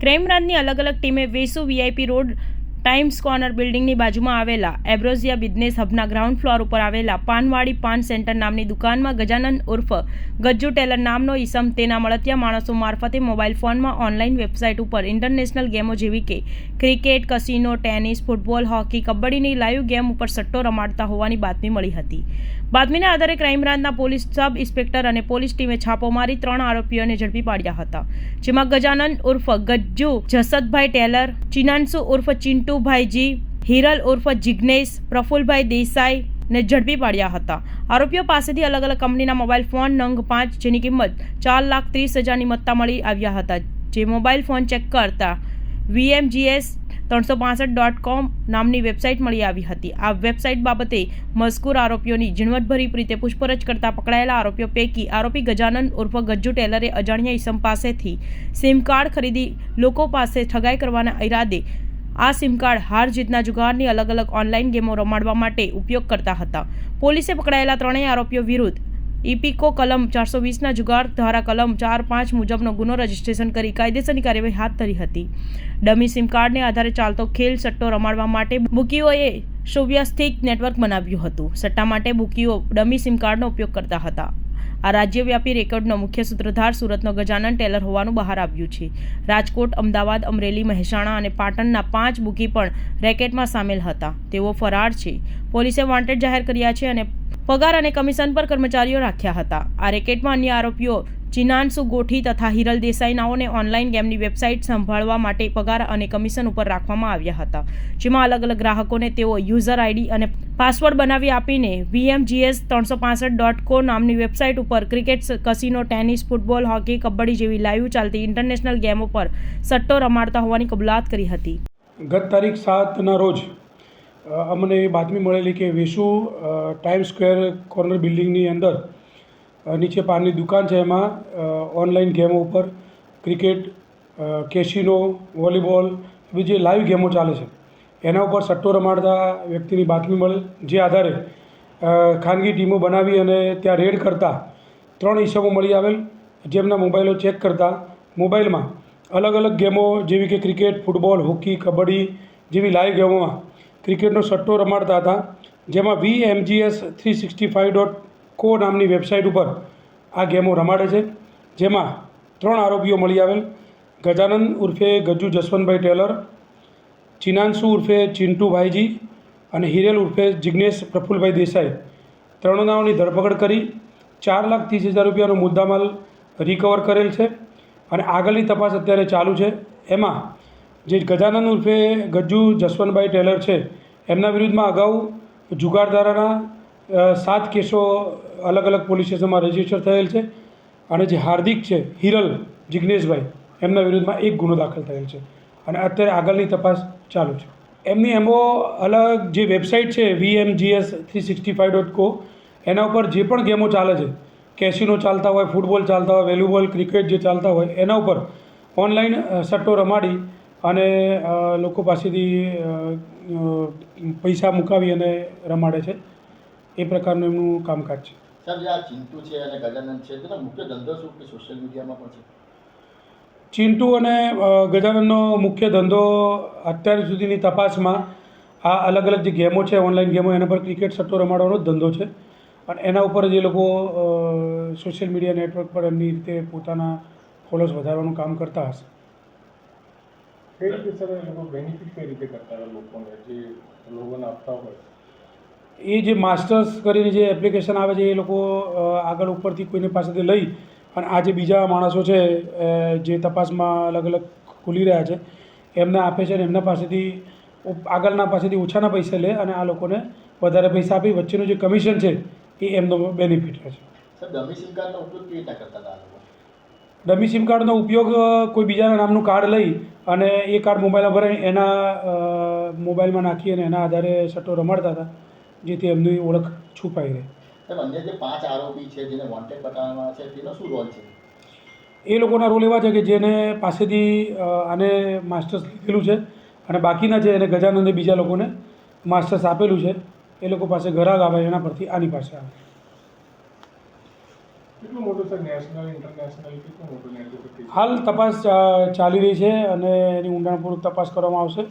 Crime બ્રાન્ચની અલગ અલગ ટીમે Vesu VIP road Times corner બિલ્ડિંગની બાજુમાં આવેલા એબ્રોઝિયા બિઝનેસ હબના ગ્રાઉન્ડ ફ્લોર ઉપર આવેલા પાનવાડી પાન સેન્ટર નામની દુકાનમાં ગજાનન ઉર્ફ ગજ્જુ ટેલર નામનો ઈસમ તેના મળતિયા માણસો મારફતે મોબાઈલ ફોનમાં ઓનલાઈન વેબસાઇટ ઉપર ઇન્ટરનેશનલ ગેમો જેવી કે cricket, casino, tennis, football, hockey, કબડ્ડીની લાઈવ ગેમ ઉપર સટ્ટો રમાડતા હોવાની બાતમી મળી હતી. બાતમીના આધારે ક્રાઇમ બ્રાન્ચના પોલીસ સબ ઇન્સ્પેક્ટર અને પોલીસ ટીમે છાપો મારી 3 આરોપીઓને ઝડપી પાડ્યા હતા, જેમાં ગજાનન ઉર્ફ ગજ્જુ જસદભાઈ ટેલર, ચિનાન્સુ ઉર્ફ ચિંટુભાઈજી, હિરલ ઉર્ફ જિગ્નેશ, પ્રફુલભાઈ દેસાઈ ને ઝડપી પાડ્યા હતા. આરોપીઓ પાસેથી અલગ અલગ કંપનીના મોબાઈલ ફોન નંગ 5 જેની કિંમત 4,30,000ની મત્તા મળી આવ્યા હતા. જે મોબાઈલ ફોન ચેક કરતા VMGS365.com નામની વેબસાઇટ મળી આવી હતી. આ વેબસાઇટ બાબતે મજકૂર આરોપીઓની ઝીણવટભરી રીતે પૂછપરછ કરતા પકડાયેલા આરોપીઓ પૈકી આરોપી ગજાનન ઉર્ફ ગજ્જુ ટેલરે અજાણ્યા ઈસમ પાસેથી સિમ કાર્ડ ખરીદી લોકો પાસે ઠગાઈ કરવાના ઈરાદે આ સિમ કાર્ડ હાર જીતના જુગારની અલગ અલગ ઓનલાઈન ગેમો રમાડવા માટે ઉપયોગ કરતા હતા. પોલીસે પકડાયેલા ત્રણેય આરોપીઓ વિરુદ્ધ ઇપીકો કલમ 420ના જુગાર ધારા કલમ 4(5) મુજબનો ગુનો રજીસ્ટ્રેશન કરી કાયદેસરની કાર્યવાહી હાથ ધરી હતી. ડમી સિમ કાર્ડને આધારે ચાલતો ખેલ સટ્ટો રમાડવા માટે બુકીઓએ સુવ્યવસ્થિત નેટવર્ક બનાવ્યું હતું. સટ્ટા માટે બુકીઓ ડમી સિમ કાર્ડનો ઉપયોગ કરતા હતા. આ રાજ્યવ્યાપી રેકોર્ડનો મુખ્ય સૂત્રધાર સુરતનો ગજાનન ટેલર હોવાનું બહાર આવ્યું છે. રાજકોટ, અમદાવાદ, અમરેલી, મહેસાણા અને પાટણના 5 બુકી પણ રેકેટમાં સામેલ હતા. તેઓ ફરાર છે. પોલીસે વોન્ટેડ જાહેર કર્યા છે અને પગાર અને કમિશન પર કર્મચારીઓ રાખ્યા હતા. આ રેકેટમાં અન્ય આરોપીઓ ચિનાન્સુ ગોઠી તથા હિરલ દેસાઈ નાઓને ઓનલાઈન ગેમની વેબસાઇટ સંભાળવા માટે પગાર અને કમિશન ઉપર રાખવામાં આવ્યા હતા, જેમાં અલગ અલગ ગ્રાહકોને તેઓ યુઝર આઈડી અને પાસવર્ડ બનાવી આપીને VMGS365.co નામની વેબસાઇટ ઉપર cricket, casino, tennis, football, hockey, kabaddi જેવી લાઈવ ચાલતી ઇન્ટરનેશનલ ગેમો પર સટ્ટો રમાડતા હોવાની કબૂલાત કરી હતી. ગત તારીખ 7ના રોજ અમને બાતમી મળેલી કે વેસુ ટાઈમ સ્ક્વેર કોર્નર બિલ્ડિંગની અંદર નીચે પાનની દુકાન છે, એમાં ઓનલાઈન ગેમો ઉપર ક્રિકેટ, કેસિનો, વોલીબોલ એવી જે લાઈવ ગેમો ચાલે છે એના ઉપર સટ્ટો રમાડતા વ્યક્તિની બાતમી મળે, જે આધારે ખાનગી ટીમો બનાવી અને ત્યાં રેડ કરતા 3 ઈસમો મળી આવેલ, જેમના મોબાઈલો ચેક કરતા મોબાઈલમાં અલગ અલગ ગેમો જેવી કે ક્રિકેટ, ફૂટબોલ, હોકી, કબડ્ડી જેવી લાઈવ ગેમોમાં ક્રિકેટનો સટ્ટો રમાડતા હતા, જેમાં VMGS365.co નામની વેબસાઇટ ઉપર આ ગેમો રમાડે છે. જેમાં 3 આરોપીઓ મળી આવેલ: ગજાનન ઉર્ફે ગજ્જુ જસવંતભાઈ ટેલર, ચિનાન્સુ ઉર્ફે ચિંટુભાઈજી અને હિરેલ ઉર્ફે જિગ્નેશ પ્રફુલભાઈ દેસાઈ. 3 નાઓની ધરપકડ કરી 4,30,000 રૂપિયાનો મુદ્દામાલ રિકવર કરેલ છે અને આગળની તપાસ અત્યારે ચાલુ છે. એમાં જે ગજાનન ઉર્ફે ગજ્જુ જસવંતભાઈ ટેલર છે એમના વિરુદ્ધમાં અગાઉ જુગાર ધારાના 7 કેસો અલગ અલગ પોલીસ સ્ટેશનમાં રજીસ્ટર થયેલ છે અને જે હાર્દિક છે, હિરલ જિગ્નેશભાઈ, એમના વિરુદ્ધમાં 1 ગુનો દાખલ થયેલ છે અને અત્યારે આગળની તપાસ ચાલુ છે. એમની અલગ જે વેબસાઇટ છે VMGS365.co એના ઉપર જે પણ ગેમો ચાલે છે, કેસિનો ચાલતા હોય, ફૂટબોલ ચાલતા હોય, વોલીબોલ, ક્રિકેટ જે ચાલતા હોય એના ઉપર ઓનલાઈન સટ્ટો રમાડી અને લોકો પાસેથી પૈસા મુકાવી અને રમાડે છે. એ પ્રકારનું એમનું કામકાજ છે. સાહેબ, જે આ ચિંટુ છે અને ગજાનન છે તેનો મુખ્ય ધંધો શું કે સોશિયલ મીડિયામાં પણ છે? ચિંટુ અને ગજાનનનો મુખ્ય ધંધો અત્યાર સુધીની તપાસમાં આ અલગ અલગ જે ગેમો છે, ઓનલાઈન ગેમો, એના પર ક્રિકેટ સટ્ટો રમાડવાનો જ ધંધો છે અને એના ઉપર જે લોકો સોશિયલ મીડિયા નેટવર્ક પર એમની રીતે પોતાના ફોલોઅર્સ વધારવાનું કામ કરતા હશે. કઈ રીતે સર એ લોકો બેનિફિટ કઈ રીતે કરતા હોય લોકોને, જે લોકોને આપતા હોય? એ જે માસ્ટર્સ કરીને જે એપ્લિકેશન આવે છે એ લોકો આગળ ઉપરથી કોઈને પાસેથી લઈ અને આ જે બીજા માણસો છે જે તપાસમાં અલગ અલગ ખુલી રહ્યા છે એમને આપે છે અને એમના પાસેથી આગળના પાસેથી ઓછાના પૈસા લે અને આ લોકોને વધારે પૈસા આપી વચ્ચેનું જે કમિશન છે એ એમનો બેનિફિટ રહે છે. સર, ડમી સિમ કાર્ડનો ઉપયોગ કેવી રીતે કરતા હતા? ડમી સિમ કાર્ડનો ઉપયોગ કોઈ બીજાના નામનું કાર્ડ લઈ અને એ કાર્ડ મોબાઈલમાં ભરાઈ એના મોબાઈલમાં નાખી અને એના આધારે સટ્ટો રમાડતા હતા, જેથી એમની ઓળખ છુપાઈ રહે. અન્ય જે 5 આરોપી છે જેને વોન્ટેડ બતાવવામાં છે તેનો શું રોલ છે? એ લોકોના રોલ એવા છે કે જેને પાસેથી આને માસ્ટર્સ લીધેલું છે અને બાકીના છે એને ગજાનંદે બીજા લોકોને માસ્ટર્સ આપેલું છે. એ લોકો પાસે ગ્રાહક આવે એના પરથી આની પાસે આવે. કેટલું મોટું સર નેશનલ ઇન્ટરનેશનલ કેટલું મોટું નેટવર્ક? હાલ તપાસ ચાલી રહી છે અને એની ઊંડાણપૂર્વક તપાસ કરવામાં આવશે.